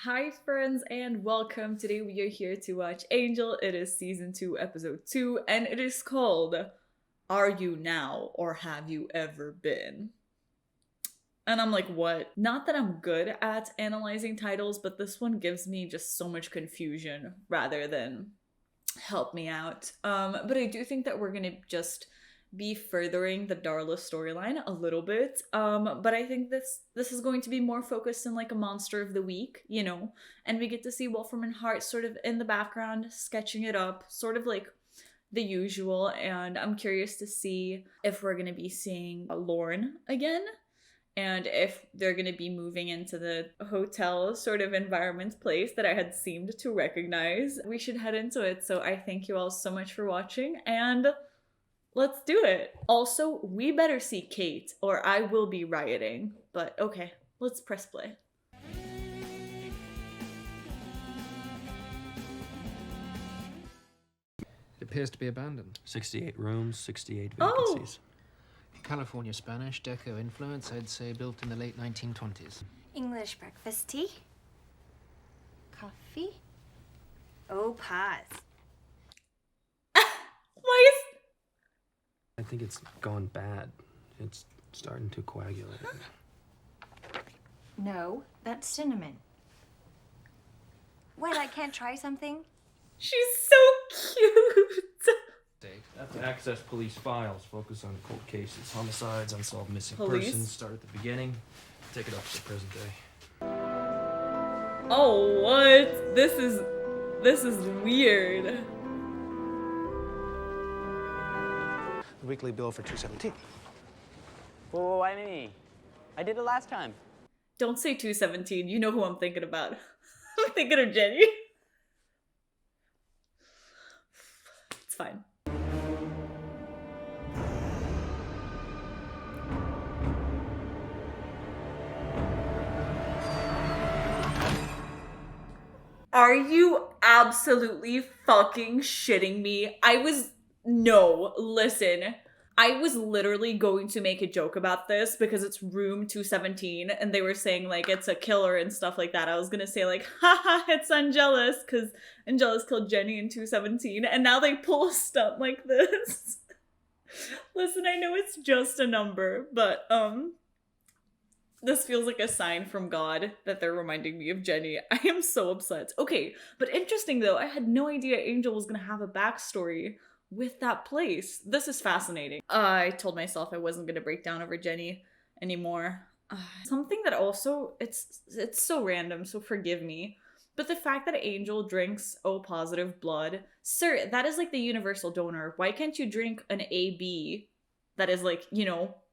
Hi friends and welcome. Today we are here to watch Angel. It is season 2 episode 2 and it is called Are You Now or Have You Ever Been? And I'm like, what? Not that I'm good at analyzing titles, but this one gives me just so much confusion rather than help me out. But I do think that we're gonna just be furthering the Darla storyline a little bit. But I think this is going to be more focused in like a monster of the week, and we get to see Wolfram and Hart sort of in the background sketching it up, sort of like the usual. And I'm curious to see if we're gonna be seeing Lorne again. And if they're going to be moving into the hotel sort of environment place that I had seemed to recognize, we should head into it. So I thank you all so much for watching and let's do it. Also, we better see Kate or I will be rioting. But okay, let's press play. It appears to be abandoned. 68 rooms, 68 Oh! vacancies. California Spanish Deco influence, I'd say built in the late 1920s. English breakfast tea? Coffee? Oh, pause. Why is... I think it's gone bad. It's starting to coagulate. No, that's cinnamon. What, I can't try something? She's so cute! Have to access police files, focus on cold cases, homicides, unsolved missing Police? persons, start at the beginning, take it up to the present day. Oh, what? This is weird. The weekly bill for 217. Well, why me? I did it last time. Don't say 217. You know who I'm thinking about. I'm thinking of Jenny. It's fine. Are you absolutely fucking shitting me? No, listen. I was literally going to make a joke about this because it's room 217 and they were saying like it's a killer and stuff like that. I was gonna say like, haha, it's Angelus because Angelus killed Jenny in 217 and now they pull a stunt like this. Listen, I know it's just a number, but this feels like a sign from God that they're reminding me of Jenny. I am so upset. Okay, but interesting though, I had no idea Angel was gonna have a backstory with that place. This is fascinating. I told myself I wasn't gonna break down over Jenny anymore. Something that also, it's so random, so forgive me. But the fact that Angel drinks O positive blood, sir, that is like the universal donor. Why can't you drink an AB that is like,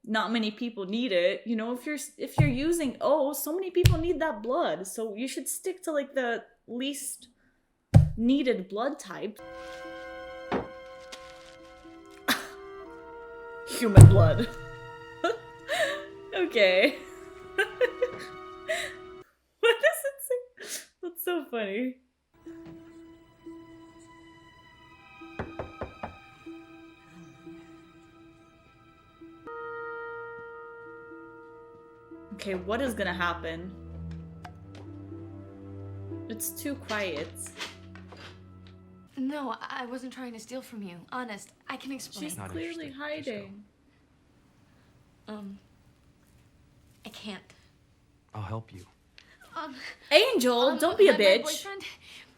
not many people need it. If you're using O, so many people need that blood. So you should stick to like the least needed blood type. Human blood. Okay. What does it say? That's so funny. Okay, what is gonna happen? It's too quiet. No, I wasn't trying to steal from you. Honest, I can explain. She's Not clearly interested. Just go. hiding. I can't. I'll help you. Angel, don't be a my bitch. boyfriend,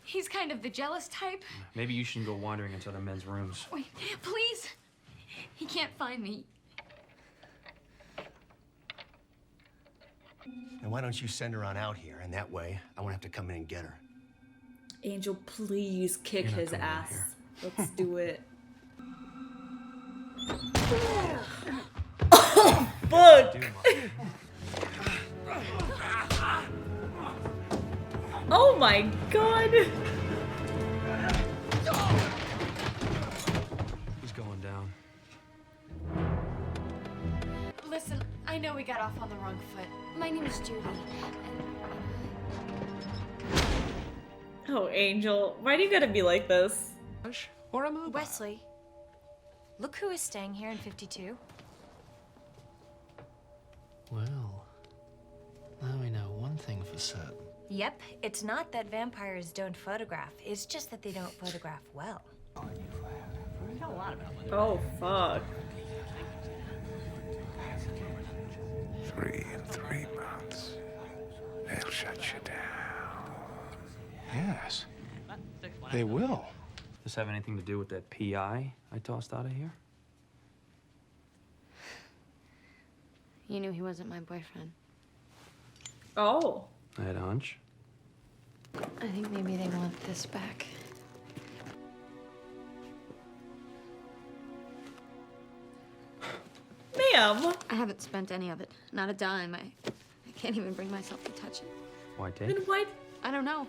he's kind of the jealous type. Maybe you shouldn't go wandering into other men's rooms. Wait, please. He can't find me. And why don't you send her on out here, and that way I won't have to come in and get her. Angel, please kick You're not his coming in ass. here. Let's do it. Oh, fuck! Do much. Oh my god! He's going down. Listen, I know we got off on the wrong foot. My name is Judy. Oh, Angel, why do you gotta be like this? Or a mobile? Wesley, look who is staying here in 52. Well, now we know one thing for certain. Yep, it's not that vampires don't photograph. It's just that they don't photograph well. Oh, fuck. 3 in 3 months. They'll shut you down. Yes. They will. Does this have anything to do with that PI I tossed out of here? You knew he wasn't my boyfriend. Oh. I had a hunch. I think maybe they want this back. Ma'am. I haven't spent any of it. Not a dime. I can't even bring myself to touch it. Why Then take? why? I don't know.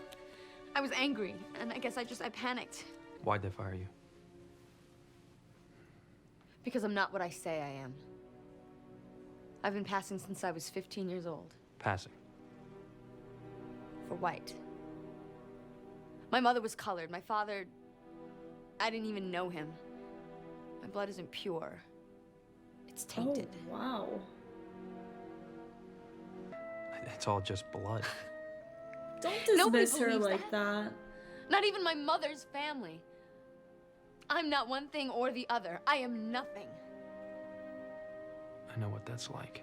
I was angry, and I guess I panicked. Why'd they fire you? Because I'm not what I say I am. I've been passing since I was 15 years old. Passing. For white. My mother was colored. My father... I didn't even know him. My blood isn't pure. It's tainted. Oh, wow. It's all just blood. Don't Nobody dismiss her believes like that. Not even my mother's family. I'm not one thing or the other. I am nothing. I know what that's like.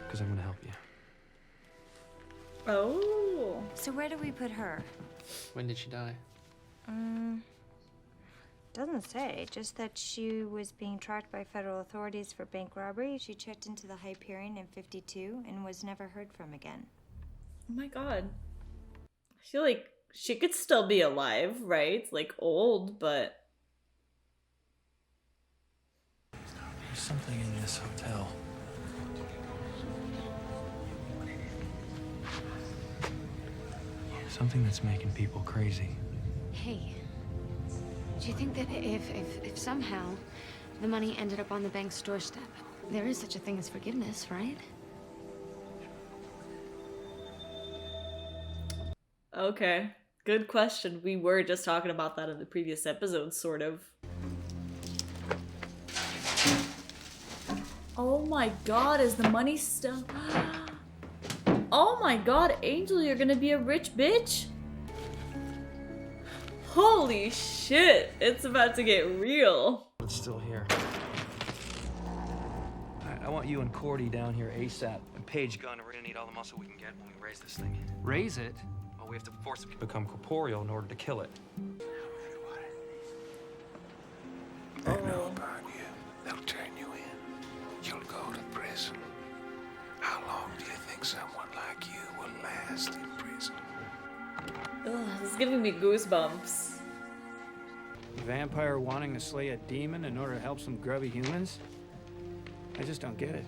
Because I'm gonna help you. Oh. So where do we put her? When did she die? Doesn't say, just that she was being tracked by federal authorities for bank robbery. She checked into the Hyperion in '52 and was never heard from again. Oh my god. I feel like she could still be alive, right? Like old, but... There's something in this hotel. Something that's making people crazy. Hey, do you think that if somehow the money ended up on the bank's doorstep, there is such a thing as forgiveness, right? Okay. Good question. We were just talking about that in the previous episode, sort of. Oh my god, is the money still... Oh my god, Angel, you're gonna be a rich bitch? Holy shit, it's about to get real. It's still here. I want you and Cordy down here ASAP. And Paige Gunn, we're gonna need all the muscle we can get when we raise this thing. Raise it? Well, we have to force it to become corporeal in order to kill it. They know about you. They'll turn you in. You'll go to prison. How long do you think someone like you will last in prison? Ugh, this is giving me goosebumps. A vampire wanting to slay a demon in order to help some grubby humans? I just don't get it.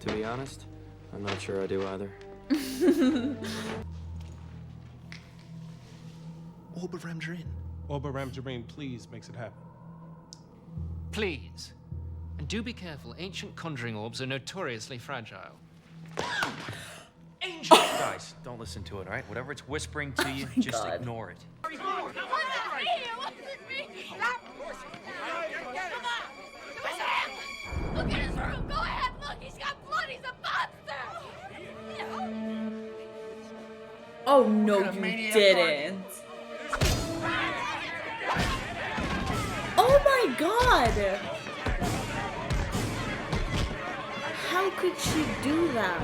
To be honest, I'm not sure I do either. Oberemdrin. Oberemdrin, please, makes it happen. Please. And do be careful. Ancient conjuring orbs are notoriously fragile. Angel! Guys, don't listen to it, all right? Whatever it's whispering to you, just God. ignore it. Look at his room! Go ahead, look! He's got blood! He's a monster! Oh no, you didn't. Oh my god! How could she do that?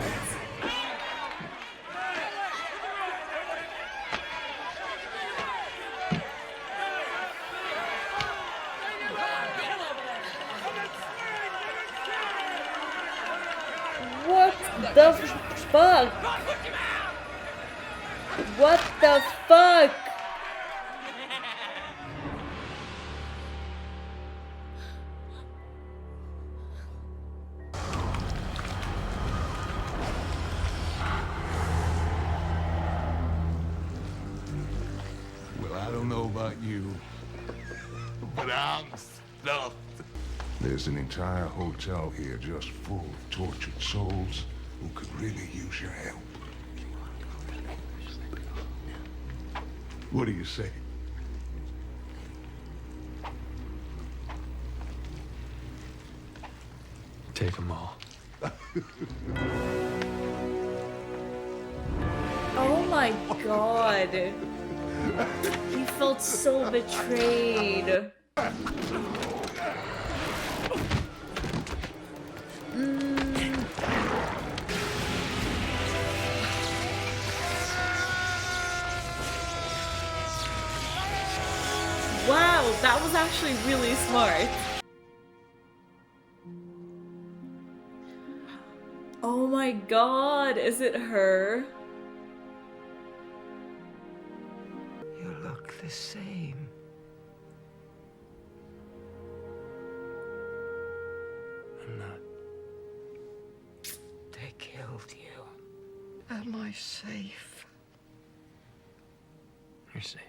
What the fuck? What the fuck? Well, I don't know about you, but I'm stuffed. There's an entire hotel here just full of tortured souls who could really use your help. What do you say? Take them all. Oh my god. He felt so betrayed. Wow, that was actually really smart. Oh my god, is it her? You look the same. I'm not. They killed you. Am I safe? You're safe.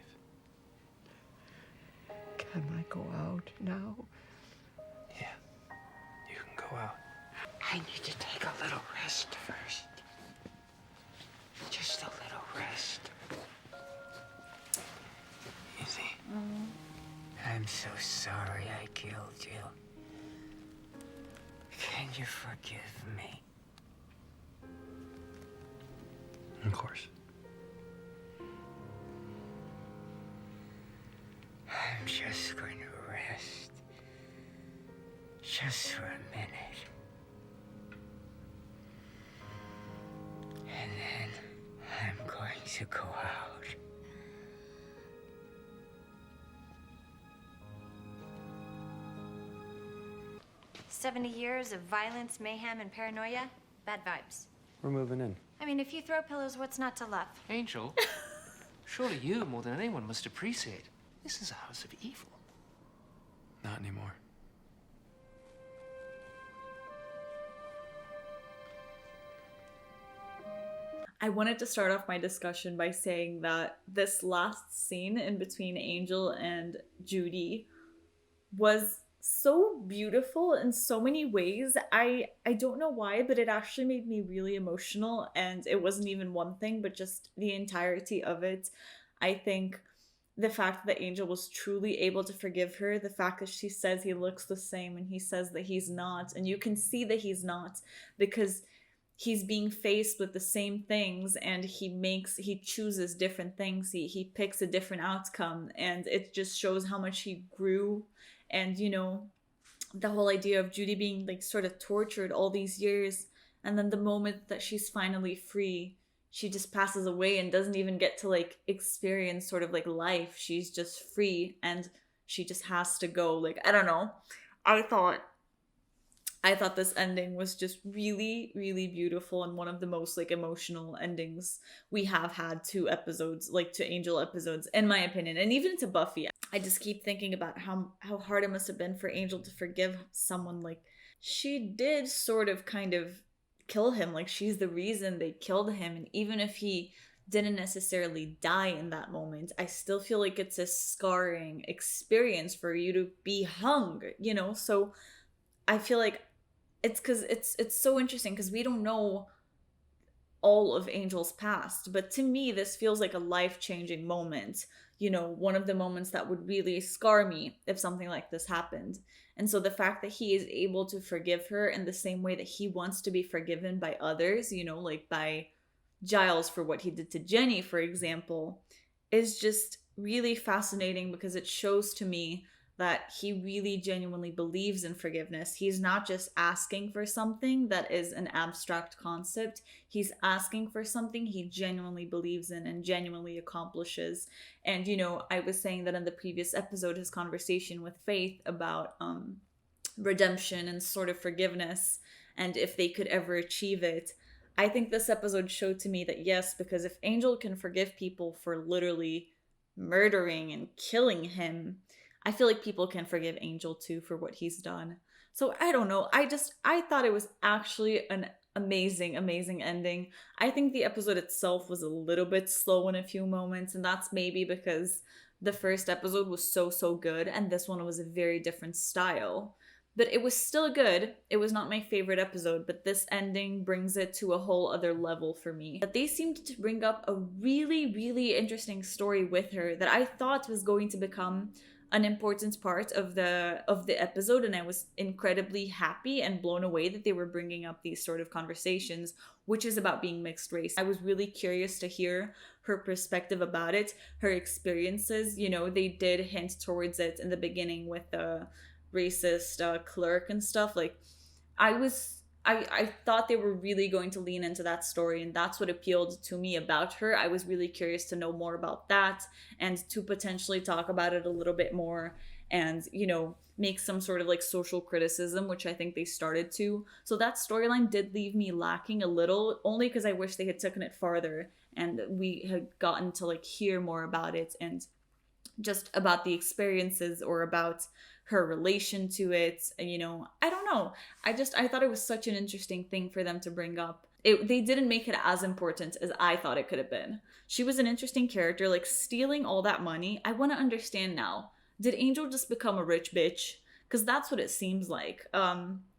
Can I go out now? Yeah, you can go out. I need to take a little rest first. Just a little rest. Easy. I'm so sorry I killed you. Can you forgive me? Of course. I'm just going to rest. Just for a minute. And then I'm going to go out. "70 years of violence, mayhem, and paranoia? Bad vibes. We're moving in. I mean, if you throw pillows, what's not to love?" Angel, surely you, more than anyone, must appreciate this is a house of evil. Not anymore. I wanted to start off my discussion by saying that this last scene in between Angel and Judy was so beautiful in so many ways. I don't know why, but it actually made me really emotional, and it wasn't even one thing, but just the entirety of it. I think the fact that Angel was truly able to forgive her, the fact that she says he looks the same and he says that he's not, and you can see that he's not because he's being faced with the same things, and he chooses different things, he picks a different outcome, and it just shows how much he grew. And you know, the whole idea of Judy being like sort of tortured all these years, and then the moment that she's finally free, she just passes away and doesn't even get to like experience sort of like life. She's just free and she just has to go. Like, I don't know, I thought this ending was just really, really beautiful, and one of the most like emotional endings we have had to episodes, like to Angel episodes, in my opinion, and even to Buffy. I just keep thinking about how hard it must have been for Angel to forgive someone. Like, she did sort of kind of kill him, like she's the reason they killed him, and even if he didn't necessarily die in that moment, I still feel like it's a scarring experience for you to be hung, you know? So I feel like it's because it's so interesting because we don't know all of Angel's past, but to me this feels like a life-changing moment, you know, one of the moments that would really scar me if something like this happened. And so the fact that he is able to forgive her in the same way that he wants to be forgiven by others, you know, like by Giles for what he did to Jenny, for example, is just really fascinating because it shows to me that he really genuinely believes in forgiveness. He's not just asking for something that is an abstract concept. He's asking for something he genuinely believes in and genuinely accomplishes. And, you know, I was saying that in the previous episode, his conversation with Faith about redemption and sort of forgiveness and if they could ever achieve it. I think this episode showed to me that yes, because if Angel can forgive people for literally murdering and killing him, I feel like people can forgive Angel too for what he's done. So I don't know. I thought it was actually an amazing, amazing ending. I think the episode itself was a little bit slow in a few moments, and that's maybe because the first episode was so good, and this one was a very different style. But it was still good. It was not my favorite episode, but this ending brings it to a whole other level for me. But they seemed to bring up a really, really interesting story with her that I thought was going to become an important part of the episode, and I was incredibly happy and blown away that they were bringing up these sort of conversations, which is about being mixed race. I was really curious to hear her perspective about it, her experiences. You know, they did hint towards it in the beginning with the racist clerk and stuff. Like, I thought they were really going to lean into that story, and that's what appealed to me about her. I was really curious to know more about that and to potentially talk about it a little bit more and, you know, make some sort of like social criticism, which I think they started to. So that storyline did leave me lacking a little, only because I wish they had taken it farther and we had gotten to like hear more about it and just about the experiences or about her relation to it. You know, I don't know. I thought it was such an interesting thing for them to bring up. They didn't make it as important as I thought it could have been. She was an interesting character, like stealing all that money. I want to understand now. Did Angel just become a rich bitch? Because that's what it seems like.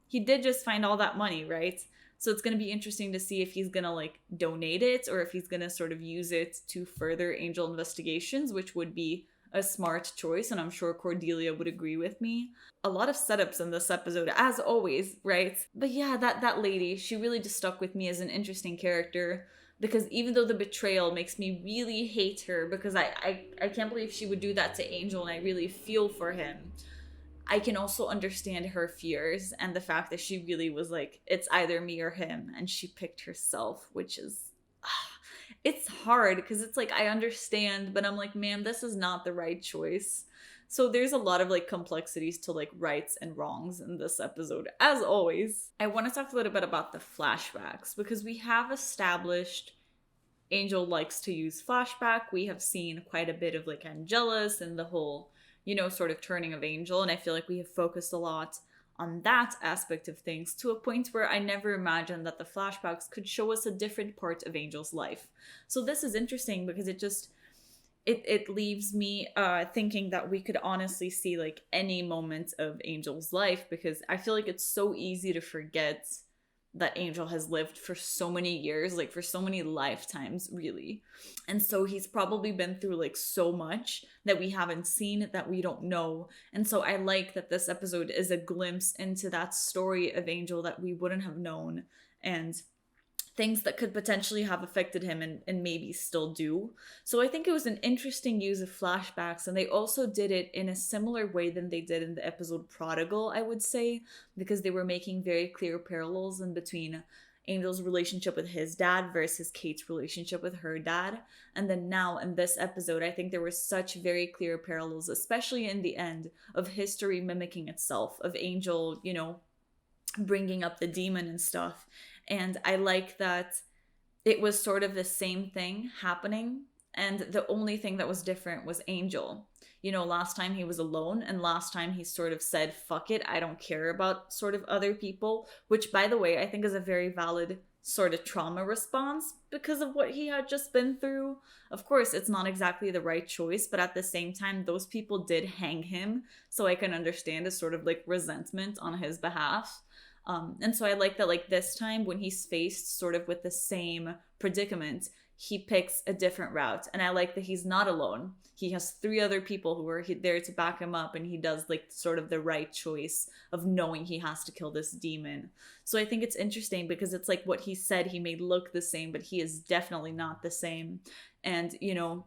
He did just find all that money, right? So it's going to be interesting to see if he's going to like donate it or if he's going to sort of use it to further Angel investigations, which would be a smart choice, and I'm sure Cordelia would agree with me. A lot of setups in this episode, as always, right? But yeah, that lady, she really just stuck with me as an interesting character, because even though the betrayal makes me really hate her, because I can't believe she would do that to Angel, and I really feel for him, I can also understand her fears and the fact that she really was like, it's either me or him, and she picked herself, which is... it's hard because it's like I understand, but I'm like, man, this is not the right choice. So there's a lot of like complexities to like rights and wrongs in this episode, as always. I want to talk a little bit about the flashbacks because we have established Angel likes to use flashback. We have seen quite a bit of like Angelus and the whole, you know, sort of turning of Angel, and I feel like we have focused a lot on that aspect of things to a point where I never imagined that the flashbacks could show us a different part of Angel's life. So this is interesting because it leaves me thinking that we could honestly see like any moment of Angel's life, because I feel like it's so easy to forget that Angel has lived for so many years, like for so many lifetimes, really. And so he's probably been through like so much that we haven't seen, that we don't know. And so I like that this episode is a glimpse into that story of Angel that we wouldn't have known, and things that could potentially have affected him and maybe still do. So I think it was an interesting use of flashbacks, and they also did it in a similar way than they did in the episode Prodigal, I would say, because they were making very clear parallels in between Angel's relationship with his dad versus Kate's relationship with her dad. And then now in this episode, I think there were such very clear parallels, especially in the end, of history mimicking itself, of Angel, you know, bringing up the demon and stuff. And I like that it was sort of the same thing happening, and the only thing that was different was Angel. You know, last time he was alone, and last time he sort of said, fuck it, I don't care about sort of other people, which, by the way, I think is a very valid sort of trauma response because of what he had just been through. Of course, it's not exactly the right choice, but at the same time, those people did hang him, so I can understand a sort of like resentment on his behalf. And so I like that, like, this time when he's faced sort of with the same predicament, he picks a different route. And I like that he's not alone. He has 3 other people who are there to back him up, and he does like sort of the right choice of knowing he has to kill this demon. So I think it's interesting because it's like what he said he may look the same, but he is definitely not the same. And, you know,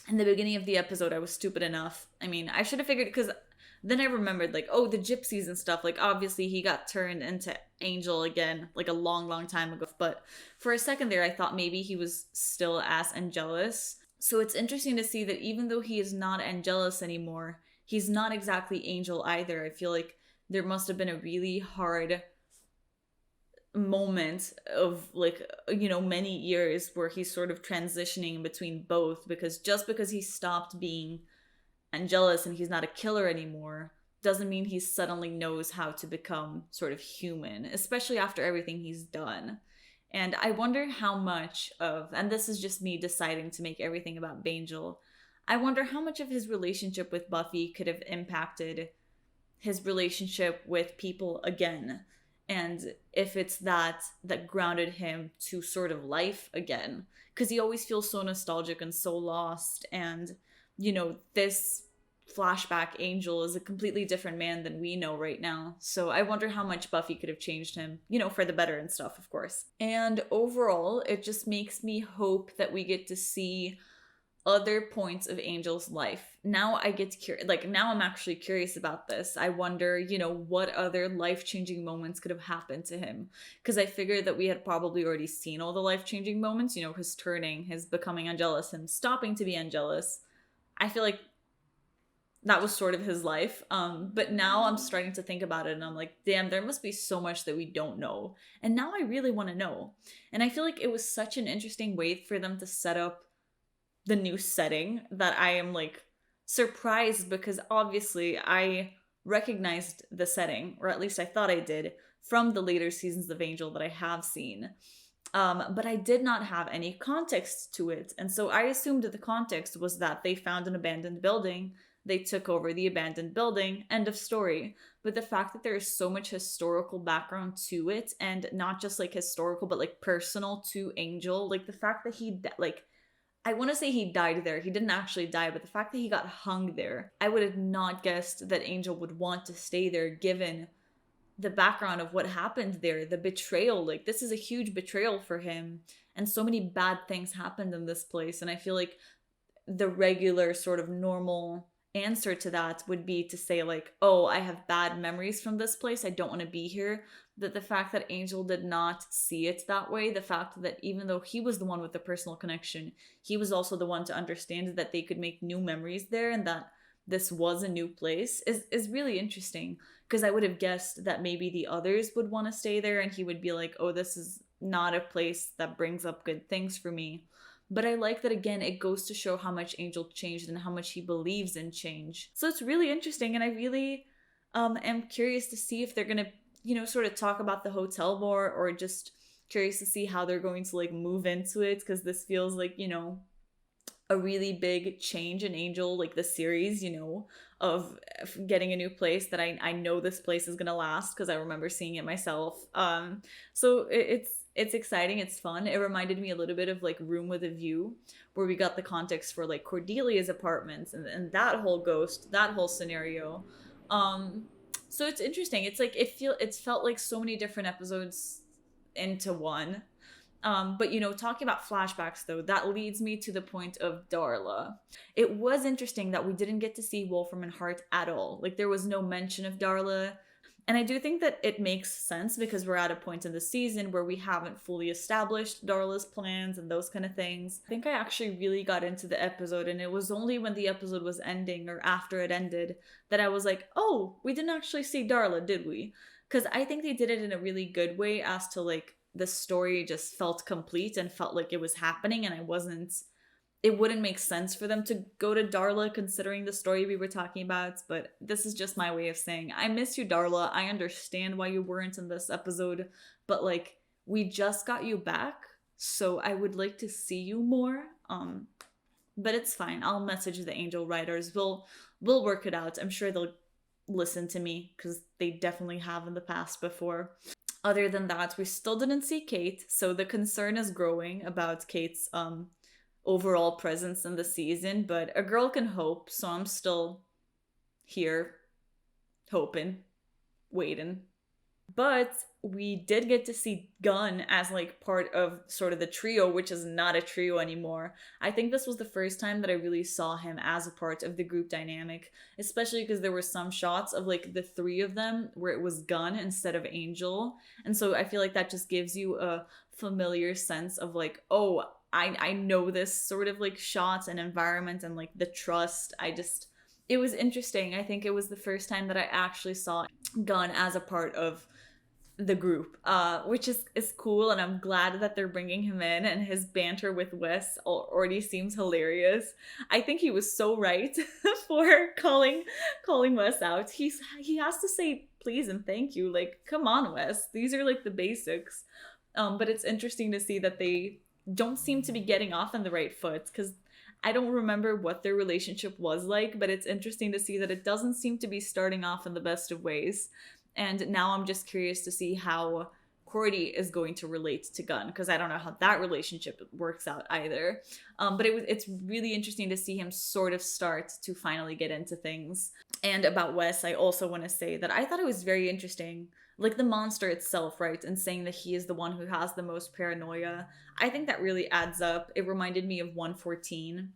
in the beginning of the episode, I was stupid enough. I mean, I should have figured, because then I remembered, like, oh, the gypsies and stuff. Like, obviously, he got turned into Angel again, like, a long, long time ago. But for a second there, I thought maybe he was still as Angelus. So it's interesting to see that even though he is not Angelus anymore, he's not exactly Angel either. I feel like there must have been a really hard moment of, like, you know, many years where he's sort of transitioning between both. Because just because he stopped being Angelus and he's not a killer anymore doesn't mean he suddenly knows how to become sort of human, especially after everything he's done. And I wonder how much of, and this is just me deciding to make everything about Angel, I wonder how much of his relationship with Buffy could have impacted his relationship with people again, and if it's that grounded him to sort of life again, because he always feels so nostalgic and so lost. And, you know, this flashback Angel is a completely different man than we know right now. So I wonder how much Buffy could have changed him, you know, for the better and stuff, of course. And overall, it just makes me hope that we get to see other points of Angel's life. Now I get curious, like now I'm actually curious about this. I wonder, you know, what other life-changing moments could have happened to him, because I figured that we had probably already seen all the life-changing moments, you know, his turning, his becoming Angelus, him stopping to be Angelus. I feel like that was sort of his life. But now I'm starting to think about it and I'm like, damn, there must be so much that we don't know. And now I really want to know. And I feel like it was such an interesting way for them to set up the new setting that I am like surprised, because obviously I recognized the setting, or at least I thought I did, from the later seasons of Angel that I have seen. But I did not have any context to it. And so I assumed that the context was that they found an abandoned building, they took over the abandoned building, end of story. But the fact that there is so much historical background to it, and not just like historical, but like personal to Angel, like the fact that he, like, I want to say he died there. He didn't actually die, but the fact that he got hung there, I would have not guessed that Angel would want to stay there given the background of what happened there, the betrayal. Like, this is a huge betrayal for him, and so many bad things happened in this place. And I feel like the regular sort of normal answer to that would be to say like, oh, I have bad memories from this place, I don't want to be here. That the fact that Angel did not see it that way, the fact that even though he was the one with the personal connection, he was also the one to understand that they could make new memories there, and that this was a new place is really interesting. Because I would have guessed that maybe the others would want to stay there and he would be like, oh, this is not a place that brings up good things for me. But I like that, again, it goes to show how much Angel changed and how much he believes in change. So it's really interesting, and I really am curious to see if they're going to, you know, sort of talk about the hotel more, or just curious to see how they're going to like move into it, because this feels like, you know, a really big change in Angel, like the series, you know, of getting a new place that I know this place is gonna last because I remember seeing it myself. So it's exciting, it's fun. It reminded me a little bit of like Room with a View, where we got the context for like Cordelia's apartments and that whole ghost, that whole scenario. So it's interesting. It's like it's felt like so many different episodes into one. But you know, talking about flashbacks though, that leads me to the point of Darla. It was interesting that we didn't get to see Wolfram and Hart at all. Like, there was no mention of Darla. And I do think that it makes sense because we're at a point in the season where we haven't fully established Darla's plans and those kind of things. I think I actually really got into the episode, and it was only when the episode was ending or after it ended that I was like, oh, we didn't actually see Darla, did we? Because I think they did it in a really good way as to like, the story just felt complete and felt like it was happening, and it wouldn't make sense for them to go to Darla considering the story we were talking about. But this is just my way of saying, I miss you, Darla. I understand why you weren't in this episode, but like, we just got you back, so I would like to see you more. But it's fine. I'll message the Angel writers. We'll work it out. I'm sure they'll listen to me because they definitely have in the past before. Other than that, we still didn't see Kate, so the concern is growing about Kate's overall presence in the season, but a girl can hope, so I'm still here, hoping, waiting. But we did get to see Gunn as like part of sort of the trio, which is not a trio anymore. I think this was the first time that I really saw him as a part of the group dynamic, especially because there were some shots of like the three of them where it was Gunn instead of Angel. And so I feel like that just gives you a familiar sense of like, oh, I know this sort of like shots and environment and like the trust. It was interesting. I think it was the first time that I actually saw Gunn as a part of the group, which is cool, and I'm glad that they're bringing him in, and his banter with Wes already seems hilarious. I think he was so right for calling Wes out. He has to say please and thank you. Like, come on, Wes. These are like the basics. But it's interesting to see that they don't seem to be getting off on the right foot, because I don't remember what their relationship was like, but it's interesting to see that it doesn't seem to be starting off in the best of ways. And now I'm just curious to see how Cordy is going to relate to Gunn, because I don't know how that relationship works out either. But it's really interesting to see him sort of start to finally get into things. And about Wes, I also want to say that I thought it was very interesting, like the monster itself, right? And saying that he is the one who has the most paranoia. I think that really adds up. It reminded me of 114,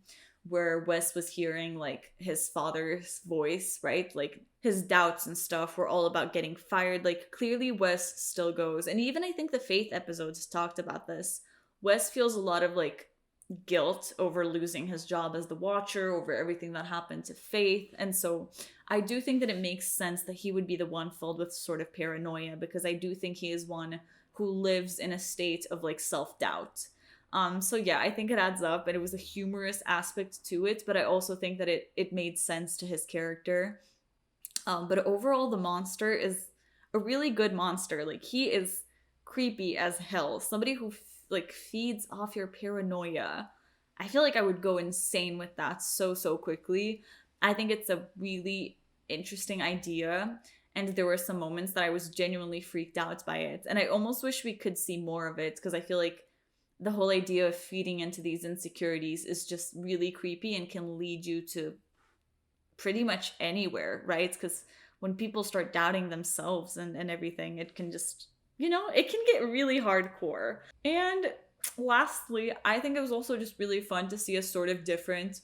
where Wes was hearing like his father's voice, right? Like his doubts and stuff were all about getting fired. Like clearly Wes still goes. And even I think the Faith episodes talked about this. Wes feels a lot of like guilt over losing his job as the Watcher, over everything that happened to Faith. And so I do think that it makes sense that he would be the one filled with sort of paranoia, because I do think he is one who lives in a state of like self-doubt. So yeah, I think it adds up, and it was a humorous aspect to it, but I also think that it made sense to his character. But overall, the monster is a really good monster. Like, he is creepy as hell. Somebody who like feeds off your paranoia. I feel like I would go insane with that so quickly. I think it's a really interesting idea, and there were some moments that I was genuinely freaked out by it, and I almost wish we could see more of it, because I feel like the whole idea of feeding into these insecurities is just really creepy and can lead you to pretty much anywhere, right? Because when people start doubting themselves and everything, it can just, it can get really hardcore. And lastly, I think it was also just really fun to see a sort of different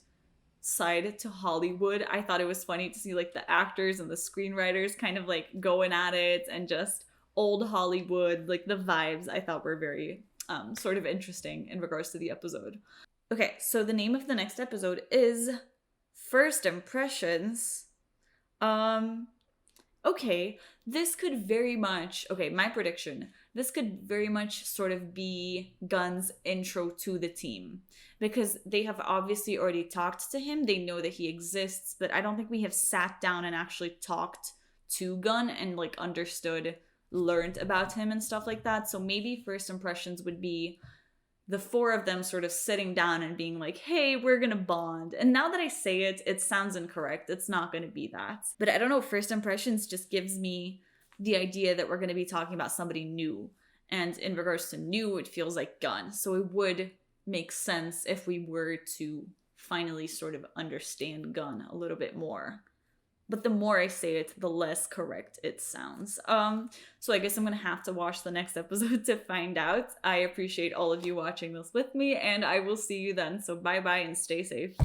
side to Hollywood. I thought it was funny to see like the actors and the screenwriters kind of like going at it, and just old Hollywood, like the vibes I thought were very sort of interesting in regards to the episode. Okay, so the name of the next episode is First Impressions. Okay, this could very much, my prediction, this could very much sort of be Gunn's intro to the team, because they have obviously already talked to him, they know that he exists, but I don't think we have sat down and actually talked to Gunn and like learned about him and stuff like that. So maybe First Impressions would be the four of them sort of sitting down and being like, hey, we're gonna bond. And now that I say it, it sounds incorrect. It's not gonna be that. But I don't know, First Impressions just gives me the idea that we're gonna be talking about somebody new. And in regards to new, it feels like Gunn. So it would make sense if we were to finally sort of understand Gunn a little bit more. But the more I say it, the less correct it sounds. So I guess I'm gonna have to watch the next episode to find out. I appreciate all of you watching this with me, and I will see you then. So bye-bye and stay safe.